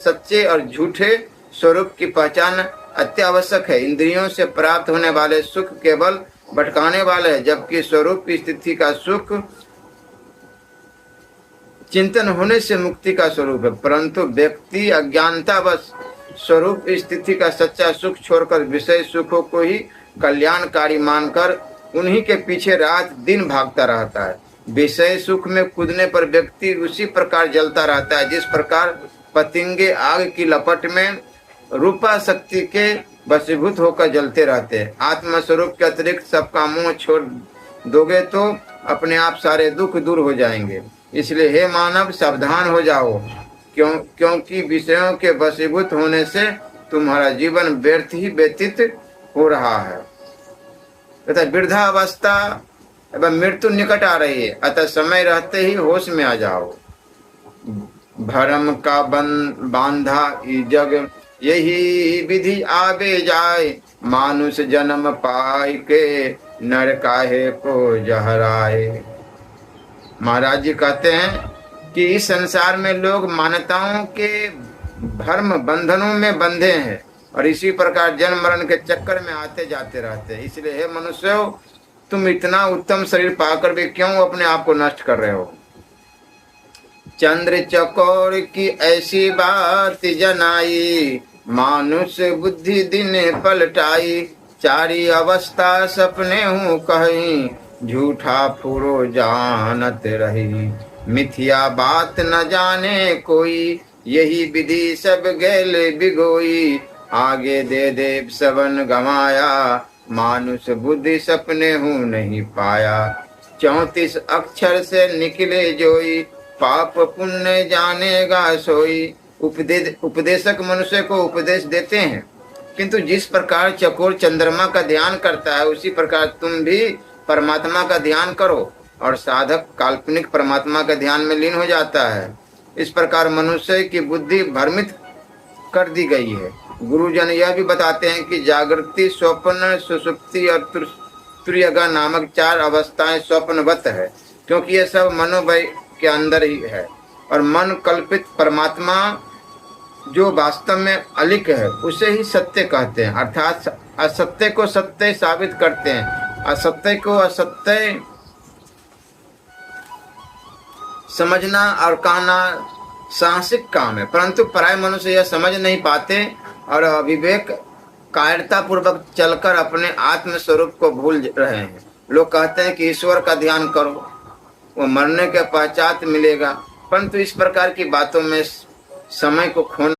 सच्चे और झूठे स्वरूप की पहचान अत्यावश्यक है। इंद्रियों से प्राप्त होने वाले सुख केवल भटकाने वाले हैं, जबकि स्वरूप की स्थिति का सुख चिंतन होने से मुक्ति का स्वरूप है। परंतु व्यक्ति अज्ञानतावश स्वरूप स्थिति का सच्चा सुख छोड़कर विषय सुखों को ही कल्याणकारी मानकर उन्हीं के पीछे रात दिन भागता रहता है। विषय सुख में कूदने पर व्यक्ति उसी प्रकार जलता रहता है जिस प्रकार पतंगे आग की लपट में रूपा शक्ति के वशीभूत होकर जलते रहते हैं। आत्मा स्वरूप के अतिरिक्त सबका मोह छोड़ दोगे तो अपने आप सारे दुख दूर हो जाएंगे। इसलिए हे मानव, सावधान हो जाओ, क्योंकि विषयों के वशीभूत होने से तुम्हारा जीवन व्यर्थ ही व्यतीत हो रहा है तथा वृद्धावस्था एवं मृत्यु निकट आ रही है। अतः समय रहते ही होश में आ जाओ। भरम का बांधा जग यही विधि आवे जाए, मानुष जन्म पाए के नर काहे को जहराए। महाराज जी कहते हैं कि इस संसार में लोग मान्यताओं के भ्रम बंधनों में बंधे हैं और इसी प्रकार जन्म मरण के चक्कर में आते जाते रहते हैं। इसलिए हे मनुष्यों, तुम इतना उत्तम शरीर पाकर भी क्यों अपने आप को नष्ट कर रहे हो। चंद्र चकोर की ऐसी बात जनाई, मानुष बुद्धि दिन पलटाई। चारी अवस्था सपने हूँ कहीं, झूठा फूरो जानत रही। मिथ्या बात न जाने कोई, यही विधि सब गैल बिगोई। आगे दे दे सवन गमाया, मानुष बुद्धि सपने हूँ नहीं पाया। 34 अक्षर से निकले जोई, पाप पुण्य जानेगा सोई। उपदेशक मनुष्य को उपदेश देते हैं, किंतु जिस प्रकार चकोर चंद्रमा का ध्यान करता है उसी प्रकार तुम भी परमात्मा का ध्यान करो, और साधक काल्पनिक परमात्मा के ध्यान में लीन हो जाता है। इस प्रकार मनुष्य की बुद्धि भ्रमित कर दी गई है। गुरुजन यह भी बताते हैं कि जागृति, स्वप्न, सुषुप्ति और तुर्यगा नामक 4 अवस्थाएं स्वप्नवत है, क्योंकि ये सब मनोवय के अंदर ही है। और मन कल्पित परमात्मा जो वास्तव में अलिक है उसे ही सत्य कहते हैं, अर्थात असत्य को सत्य साबित करते हैं। असत्य को असत्य समझना और कहना साहसिक काम है, परंतु पराय मनुष्य यह समझ नहीं पाते और अविवेक कायरता पूर्वक चलकर अपने आत्म स्वरूप को भूल रहे हैं। लोग कहते हैं कि ईश्वर का ध्यान करो, वो मरने के पश्चात मिलेगा, परंतु इस प्रकार की बातों में समय को खोना